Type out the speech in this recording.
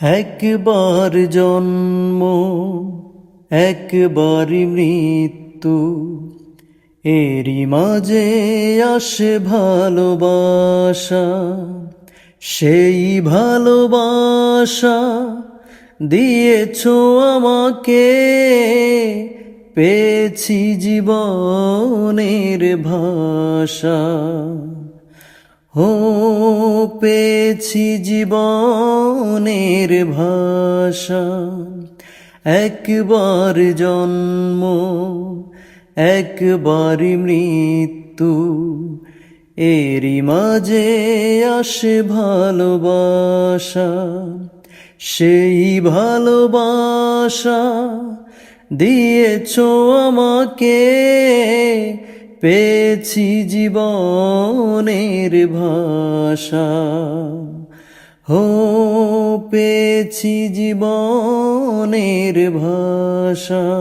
একবার জন্ম একবার মৃত্যু, এরই মাঝে আসে ভালোবাসা। সেই ভালোবাসা দিয়েছো আমাকে, পেয়েছি জীবনের ভাষা। ও পেয়েছি জীবনের ভাষা। একবার জন্ম একবার মৃত্যু, এরই মাঝে আসে ভালোবাসা। সেই ভালোবাসা দিয়েছো আমাকে, পেয়েছি জীবনের ভাষা। ও পেয়েছি জীবনের ভাষা।